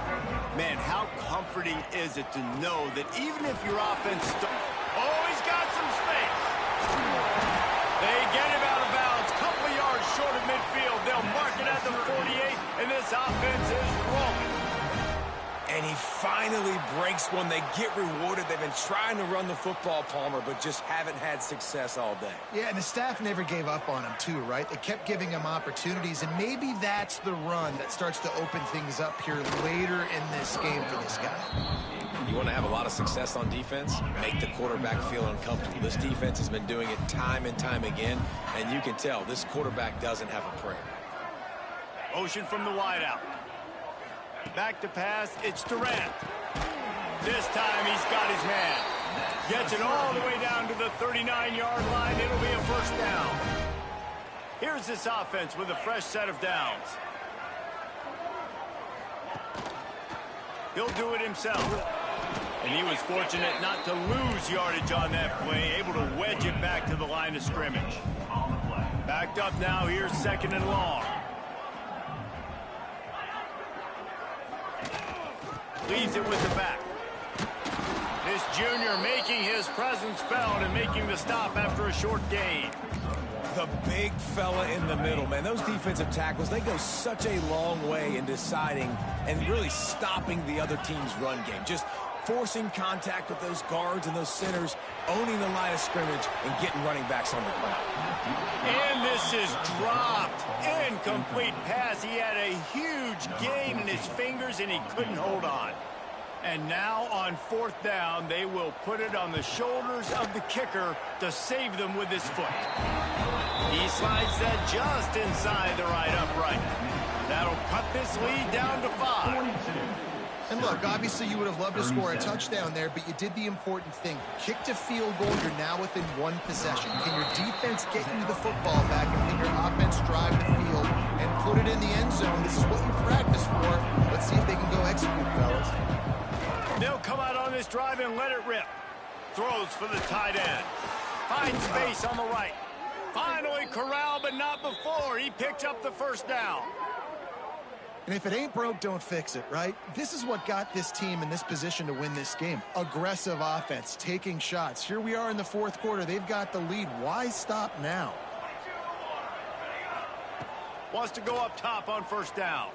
Speaker 1: Man, how comforting is it to know that even if your offense... Oh, he's got some space. They get him out of bounds. Couple of yards short of midfield. They'll mark it at the 48, and this offense is rolling.
Speaker 2: And he finally breaks one. They get rewarded. They've been trying to run the football, Palmer, but just haven't had success all day.
Speaker 3: Yeah, and the staff never gave up on him, too, right? They kept giving him opportunities, and maybe that's the run that starts to open things up here later in this game for this guy.
Speaker 2: You want to have a lot of success on defense? Make the quarterback feel uncomfortable. This defense has been doing it time and time again, and you can tell this quarterback doesn't have a prayer.
Speaker 1: Motion from the wideout. Back to pass, it's Durant. This time he's got his man. Gets it all the way down to the 39-yard line. It'll be a first down. Here's this offense with a fresh set of downs. He'll do it himself. And he was fortunate not to lose yardage on that play, able to wedge it back to the line of scrimmage. Backed up now, here's 2nd and long. Leaves it with the back. This junior making his presence felt and making the stop after a short gain.
Speaker 2: The big fella in the middle, man. Those defensive tackles, they go such a long way in deciding and really stopping the other team's run game. Just forcing contact with those guards and those centers, owning the line of scrimmage, and getting running backs on the ground.
Speaker 1: And this is dropped. Incomplete pass. He had a huge gain in his fingers, and he couldn't hold on. And now on 4th down, they will put it on the shoulders of the kicker to save them with his foot. He slides that just inside the right upright. That'll cut this lead down to 5.
Speaker 3: And look, obviously you would have loved to score a touchdown there, but you did the important thing. Kicked a field goal, you're now within 1 possession. Can your defense get you the football back, and can your offense drive the field and put it in the end zone? This is what you practice for. Let's see if they can go execute, fellas.
Speaker 1: They'll come out on this drive and let it rip. Throws for the tight end. Finds space on the right. Finally corralled, but not before. He picked up the first down.
Speaker 3: And if it ain't broke, don't fix it, right? This is what got this team in this position to win this game. Aggressive offense, taking shots. Here we are in the 4th quarter. They've got the lead. Why stop now?
Speaker 1: Wants to go up top on 1st down.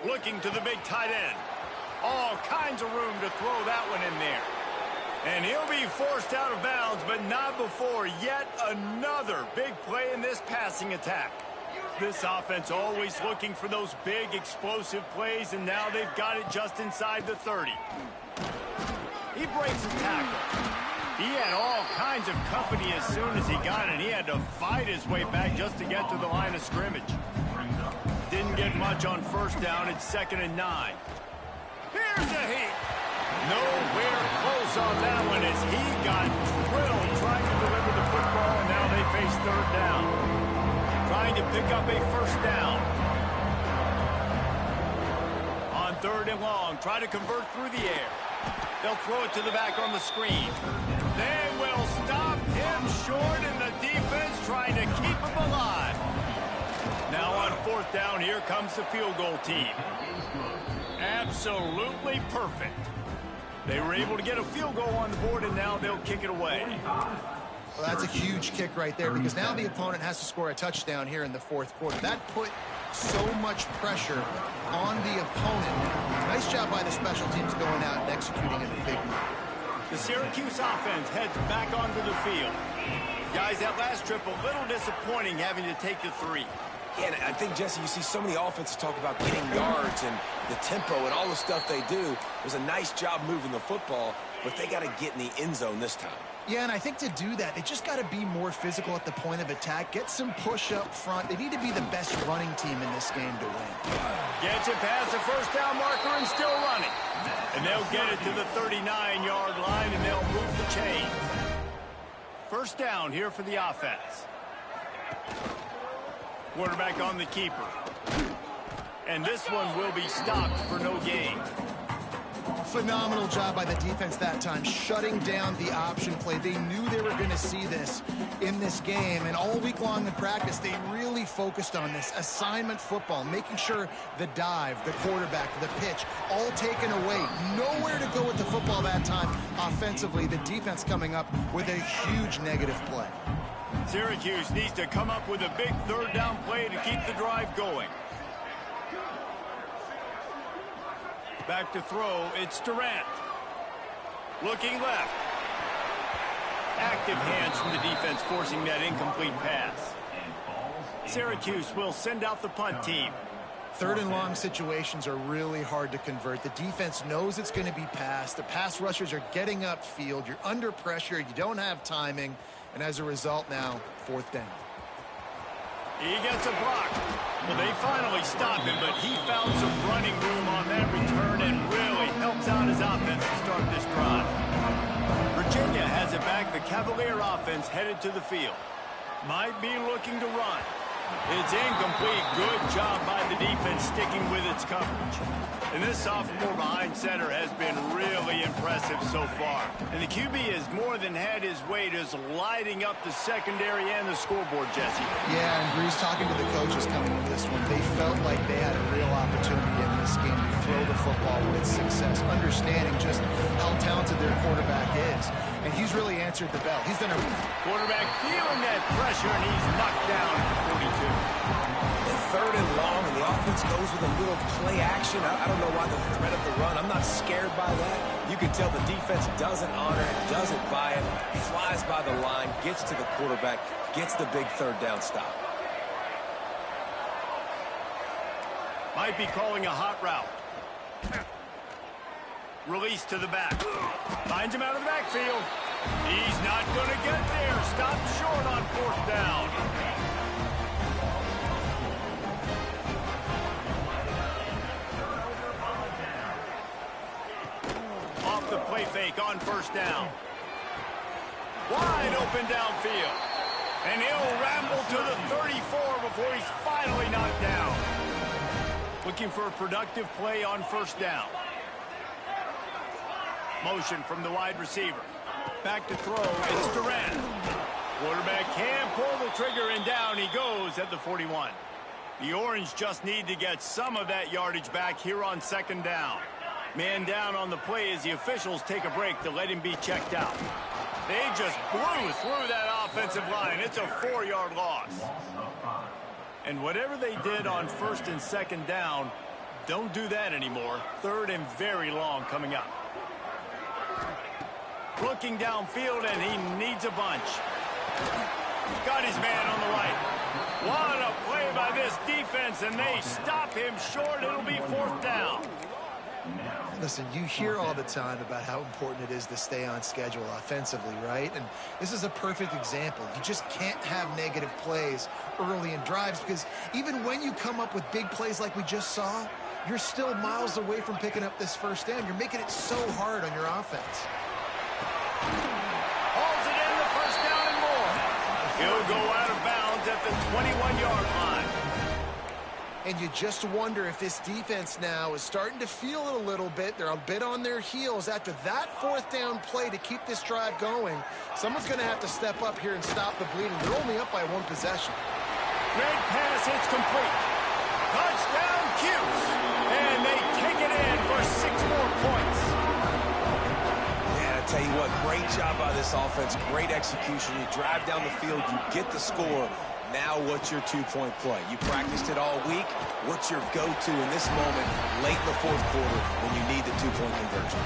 Speaker 1: Looking to the big tight end. All kinds of room to throw that one in there. And he'll be forced out of bounds, but not before yet another big play in this passing attack. This offense always looking for those big explosive plays, and now they've got it just inside the 30. He breaks a tackle. He had all kinds of company as soon as he got it. He had to fight his way back just to get to the line of scrimmage. Didn't get much on 1st down. It's 2nd and 9. Here's a heat. Nowhere close on that one as he got drilled trying to deliver the football, and now they face 3rd down. Trying to pick up a 1st down. On 3rd and long, try to convert through the air. They'll throw it to the back on the screen. They will stop him short, and the defense trying to keep him alive. Now on 4th down, here comes the field goal team. Absolutely perfect. They were able to get a field goal on the board, and now they'll kick it away.
Speaker 3: Well, that's a huge kick right there, because now the opponent has to score a touchdown here in the 4th quarter. That put so much pressure on the opponent. Nice job by the special teams going out and executing in a big way.
Speaker 1: The Syracuse offense heads back onto the field. Guys, that last trip a little disappointing having to take the 3.
Speaker 2: Yeah, and I think, Jesse, you see so many offenses talk about getting yards and the tempo and all the stuff they do. It was a nice job moving the football. but they got to get in the end zone this time.
Speaker 3: Yeah, and I think to do that, they just got to be more physical at the point of attack, get some push up front. They need to be the best running team in this game to win.
Speaker 1: Gets it past the first down marker and still running. And they'll get it to the 39-yard line, and they'll move the chain. First down here for the offense. Quarterback on the keeper. And this one will be stopped for no gain.
Speaker 3: Phenomenal job by the defense that time, shutting down the option play. They knew they were going to see this in this game, and all week long in practice, they really focused on this assignment football, making sure the dive, the quarterback, the pitch, all taken away. Nowhere to go with the football that time offensively. The defense coming up with a huge negative play.
Speaker 1: Syracuse needs to come up with a big third down play to keep the drive going. Back to throw, it's Durant. Looking left. Active hands from the defense forcing that incomplete pass. Syracuse will send out the punt team.
Speaker 3: Third and long situations are really hard to convert. The defense knows it's going to be passed. The pass rushers are getting upfield. You're under pressure. You don't have timing. And as a result now, fourth down.
Speaker 1: He gets a block. Well, they finally stop him, but he found some running room on that return and really helps out his offense to start this drive. Virginia has it back. The Cavalier offense headed to the field. Might be looking to run. It's incomplete. Good job by the defense sticking with its coverage. And this sophomore behind center has been really impressive so far. And the QB has more than had his way, just lighting up the secondary and the scoreboard, Jesse.
Speaker 3: Yeah, and Breeze talking to the coaches coming into this one. They felt like they had a real opportunity in this game to throw the football with success, understanding just how talented their quarterback is. And he's really answered the bell. He's done a
Speaker 1: quarterback feeling that pressure, and he's knocked down at 42.
Speaker 2: Third and long, and the offense goes with a little play action. I don't know why the threat of the run. I'm not scared by that. You can tell the defense doesn't honor it, doesn't buy it, flies by the line, gets to the quarterback, gets the big third down stop.
Speaker 1: Might be calling a hot route. Release to the back. Finds him out of the backfield. He's not going to get there. Stopped short on fourth down. Off the play fake on first down. Wide open downfield. And he'll ramble to the 34 before he's finally knocked down. Looking for a productive play on first down. Motion from the wide receiver. Back to throw, it's Durant. Quarterback can pull the trigger, and down he goes at the 41. The Orange just need to get some of that yardage back here on second down. Man down on the play as the officials take a break to let him be checked out. They just blew through that offensive line. It's a 4-yard loss. And whatever they did on first and second down, don't do that anymore. Third and very long coming up. Looking downfield, and he needs a bunch. Got his man on the right. What a play by this defense, and they stop him short. It'll be fourth down.
Speaker 3: Listen, you hear all the time about how important it is to stay on schedule offensively, right? And this is a perfect example. You just can't have negative plays early in drives because even when you come up with big plays like we just saw, you're still miles away from picking up this first down. You're making it so hard on your offense.
Speaker 1: Holds it in, the first down and more. He'll go out of bounds at the 21-yard line.
Speaker 3: And you just wonder if this defense now is starting to feel it a little bit. They're a bit on their heels after that fourth down play to keep this drive going. Someone's going to have to step up here and stop the bleeding. They're only up by one possession.
Speaker 1: Great pass, it's complete. Touchdown, Cuse. And they take it in for 6 more points.
Speaker 2: Yeah, I tell you what, great job by this offense. Great execution. You drive down the field, you get the score. Now what's your two-point play? You practiced it all week. What's your go-to in this moment late in the fourth quarter when you need the two-point conversion?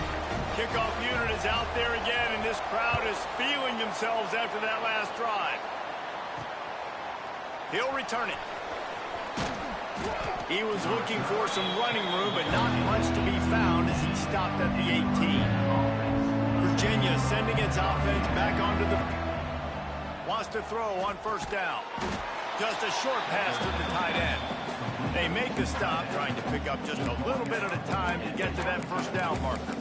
Speaker 1: Kickoff unit is out there again, and this crowd is feeling themselves after that last drive. He'll return it. He was looking for some running room, but not much to be found as he stopped at the 18. Virginia sending its offense back onto the... Wants to throw on first down. Just a short pass to the tight end. They make the stop, trying to pick up just a little bit at a time to get to that first down marker.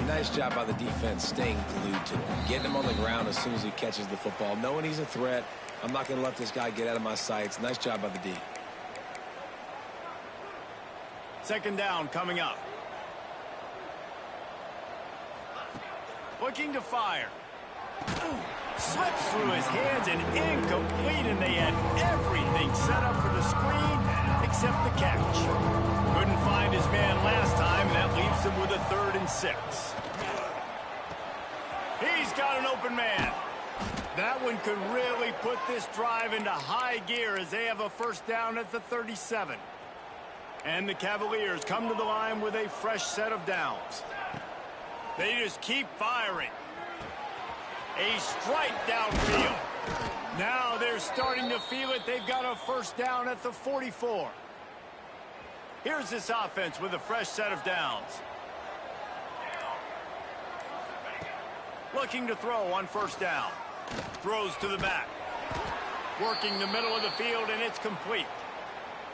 Speaker 2: Nice job by the defense staying glued to him. Getting him on the ground as soon as he catches the football. Knowing he's a threat. I'm not going to let this guy get out of my sights. Nice job by the D.
Speaker 1: Second down coming up. Looking to fire. Slips through his hands and incomplete, and they had everything set up for the screen except the catch. Couldn't find his man last time, and that leaves him with a 3rd and 6. He's got an open man. That one could really put this drive into high gear as they have a first down at the 37. And the Cavaliers come to the line with a fresh set of downs. They just keep firing. A strike downfield. Now they're starting to feel it. They've got a first down at the 44. Here's this offense with a fresh set of downs. Looking to throw on first down. Throws to the back. Working the middle of the field, and it's complete.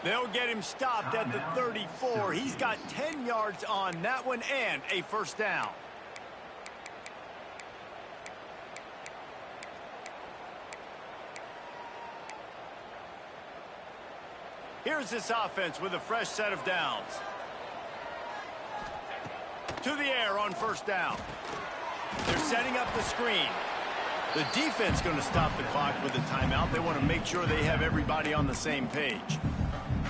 Speaker 1: They'll get him stopped at the 34. He's got 10 yards on that one and a first down. Here's this offense with a fresh set of downs. To the air on first down. They're setting up the screen. The defense going to stop the clock with a timeout. They want to make sure they have everybody on the same page.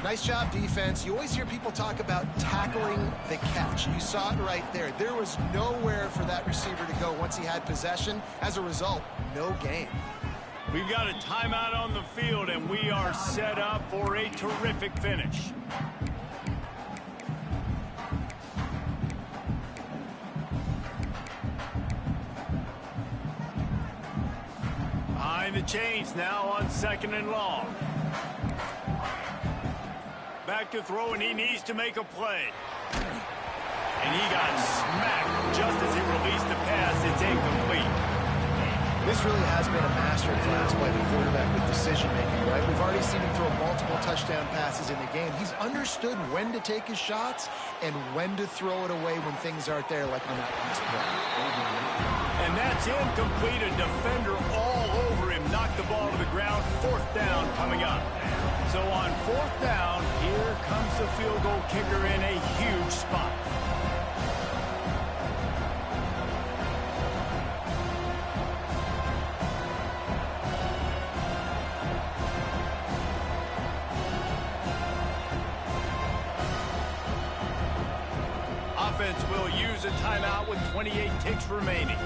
Speaker 3: Nice job, defense. You always hear people talk about tackling the catch. You saw it right there. There was nowhere for that receiver to go once he had possession. As a result, no gain.
Speaker 1: We've got a timeout on the field, and we are set up for a terrific finish. Behind the chains now on 2nd and long. Back to throw, and he needs to make a play. And he got smacked just as he released the pass. It's incomplete.
Speaker 3: This really has been a masterclass by the quarterback with decision-making, right? We've already seen him throw multiple touchdown passes in the game. He's understood when to take his shots and when to throw it away when things aren't there, like on that last play.
Speaker 1: And that's incomplete. A defender all over him. Knocked the ball to the ground. 4th down coming up. So on 4th down, here comes the field goal kicker in a huge spot. Offense will use a timeout with 28 ticks remaining.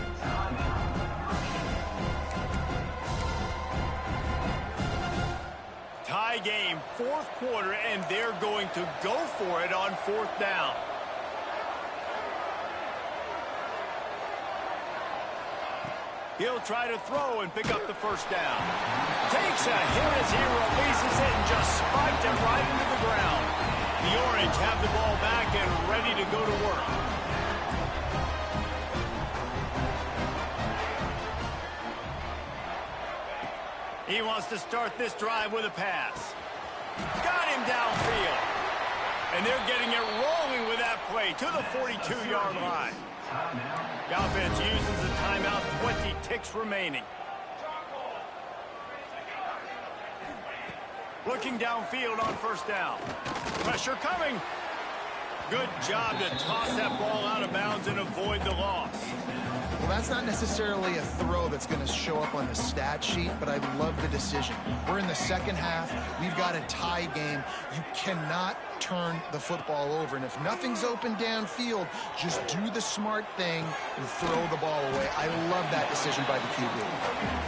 Speaker 1: Tie game, 4th quarter, and they're going to go for it on 4th down. He'll try to throw and pick up the first down. Takes a hit as he releases it and just spiked it right into the ground. The Orange have the ball back and ready to go to work. He wants to start this drive with a pass. Got him downfield. And they're getting it rolling with that play to the 42-yard line. The offense uses a timeout, 20 ticks remaining. Looking downfield on first down. Pressure coming. Good job to toss that ball out of bounds and avoid the loss.
Speaker 3: Well, that's not necessarily a throw that's going to show up on the stat sheet, but I love the decision. We're in the second half. We've got a tie game. You cannot turn the football over. And if nothing's open downfield, just do the smart thing and throw the ball away. I love that decision by the QB.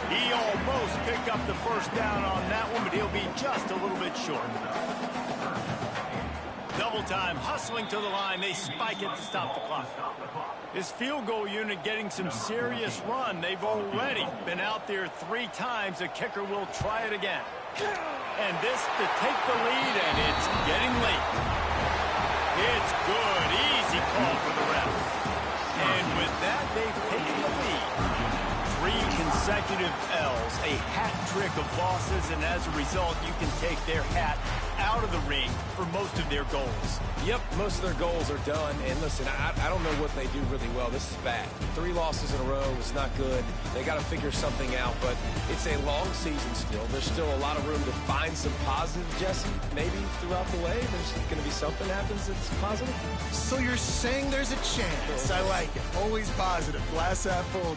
Speaker 1: He almost picked up the first down on that one, but he'll be just a little bit short. Double time, hustling to the line. They spike it to stop the clock. This field goal unit getting some serious run. They've already been out there 3 times. The kicker will try it again. And this to take the lead, and it's getting late. It's good. Easy call for the ref.
Speaker 4: And with that, they've taken the lead. 3 consecutive L's, a hat trick of losses, and as a result, you can take their hat out of the ring for most of their goals.
Speaker 2: Yep, most of their goals are done. And listen, I don't know what they do really well. This is bad. 3 losses in a row is not good. They got to figure something out, but it's a long season still. There's still a lot of room to find some positive, Jesse. Maybe throughout the way, there's going to be something happens that's positive.
Speaker 3: So you're saying there's a chance. I like it. Always positive. Glass half full.